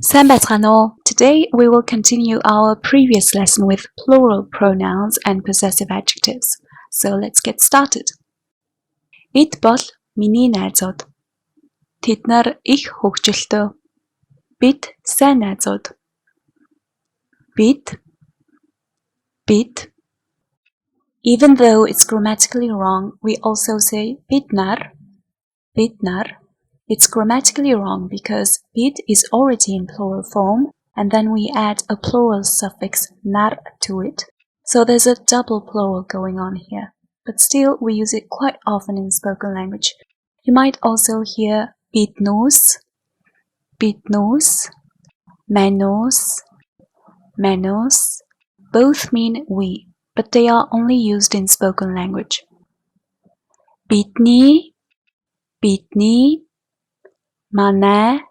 сайн байцгаана уу? Today we will continue our previous lesson with plural pronouns and possessive adjectives. So let's get started. Эд бол миний найзууд. Тэд нар их хөгжилтэй. Бид сайн найзууд. Бид. Even though it's grammatically wrong, we also say бид нар. It's grammatically wrong because bid is already in plural form and then we add a plural suffix nar to it. So there's a double plural going on here. But still we use it quite often in spoken language. You might also hear bidnos, manos. Both mean we, but they are only used in spoken language. Bitni, Mana.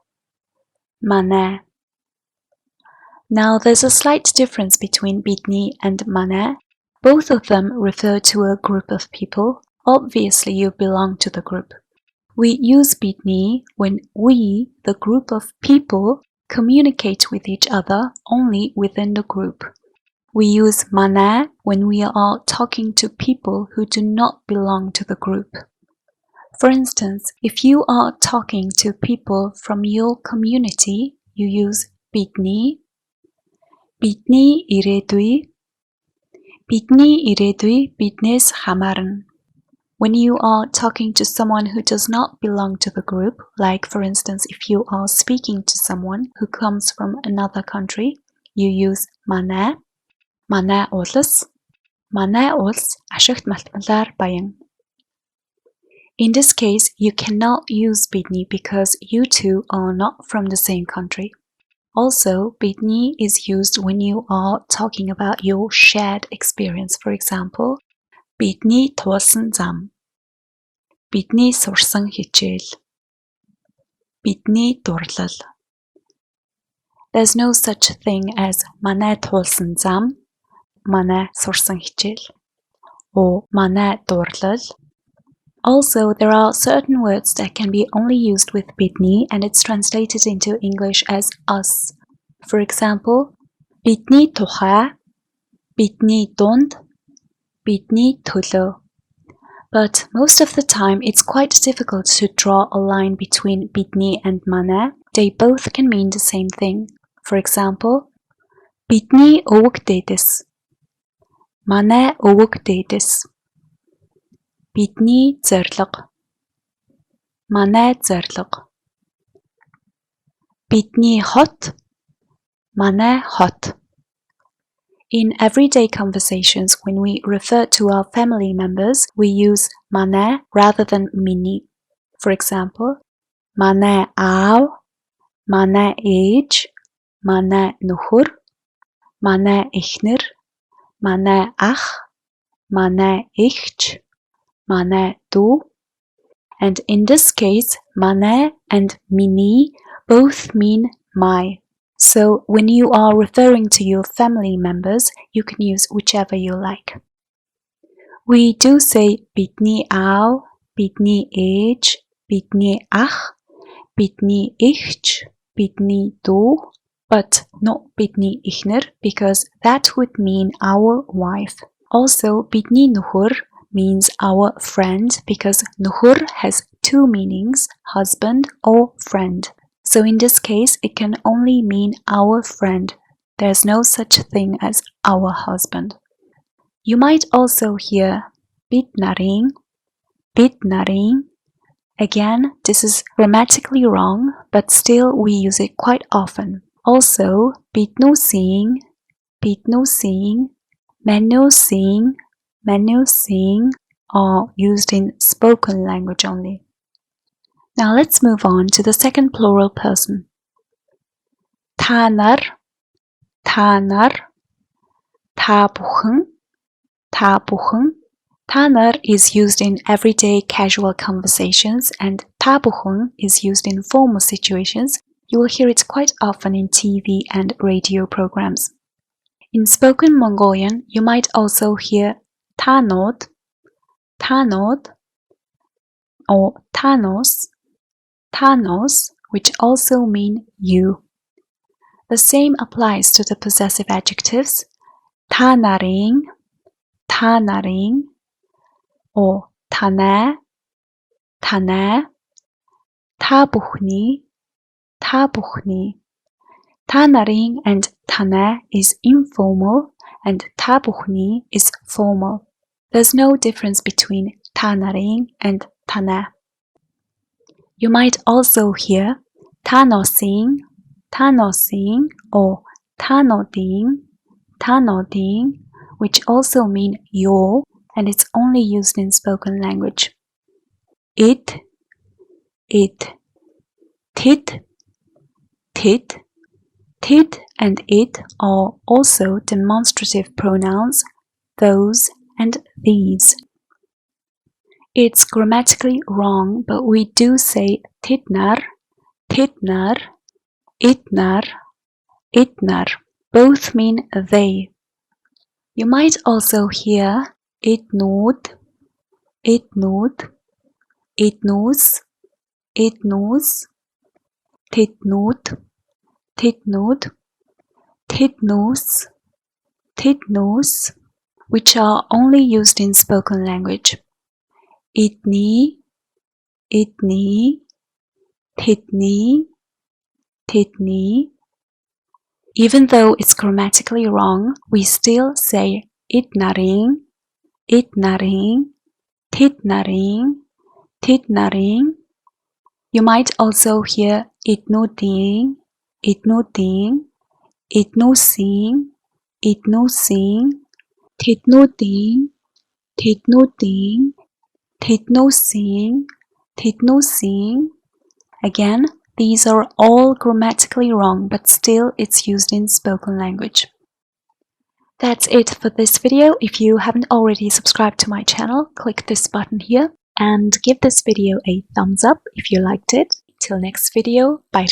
Now there's a slight difference between bitni and mana. Both of them refer to a group of people. Obviously you belong to the group. We use bitni when we, the group of people, communicate with each other only within the group. We use mana when we are talking to people who do not belong to the group. For instance, if you are talking to people from your community, you use bitni ирээдүй биднээс хамаарна. When you are talking to someone who does not belong to the group, like for instance if you are speaking to someone who comes from another country, you use манай улс ашигт малтмалаар баян. In this case, you cannot use bitni because you two are not from the same country. Also, bitni is used when you are talking about your shared experience. For example, бидний туулсан зам, бидний сурсан хичээл, бидний дурлал. There's no such thing as манай туулсан зам, манай сурсан хичээл, or манай дурлал. Also, there are certain words that can be only used with bitni and it's translated into English as us. For example, бидний тухай, бидний дунд, бидний төлөө. But most of the time, it's quite difficult to draw a line between bitni and mana. They both can mean the same thing. For example, бидний өвөг дээдэс, манай өвөг дээдэс. Бидний зорилго, манай зорилго. Бидний хот, манай хот. In everyday conversations, when we refer to our family members, we use манай rather than миний. For example, манай аав, манай ээж, манай нөхөр, манай эхнэр, манай ах, манай эгч, манай дүү. And in this case, манай and миний both mean my. So when you are referring to your family members, you can use whichever you like. We do say бидний аав, бидний ээж, бидний ах, бидний эгч, бидний дүү, but not бидний эхнэр because that would mean our wife. Also, бидний нөхөр means our friend because nөхөр has two meanings, husband or friend. So in this case, it can only mean our friend. There's no such thing as our husband. You might also hear бид нарын. Again, this is grammatically wrong, but still we use it quite often. Also, биднүүсийн, манүүсийн are used in spoken language only. Now let's move on to the second plural person. Та нар, та бүхэн. Та нар is used in everyday casual conversations and та бүхэн is used in formal situations. You will hear it quite often in TV and radio programs. In spoken Mongolian, you might also hear танууд, or tanos, which also mean you. The same applies to the possessive adjectives 타나링, 타나링, or 타네, 타네, 타부흐니, 타부흐니. 타나링 and 타네 is informal and 타부흐니 is formal. There's no difference between 타나링 and 타네. You might also hear 타너싱, 타너싱, or 타너딩, 타너딩, which also mean your, and it's only used in spoken language. It, tit, tit, tit and it are also demonstrative pronouns, those and these. It's grammatically wrong, but we do say titnar, titnar, itnar, itnar. Both mean they. You might also hear itnud, itnud, itnus, itnus, titnud, titnud, titnus, titnus, which are only used in spoken language. Itni, itni, titni, titni. Even though it's grammatically wrong, we still say itnaring, itnaring, titnaring, titnaring. You might also hear itnuding, itnuding, itnusing, itnusing, titnuding, titnuding, titnusing, titnusing. Again, these are all grammatically wrong, but still it's used in spoken language. That's it for this video. If you haven't already subscribed to my channel, click this button here and give this video a thumbs up if you liked it. Till next video, bye.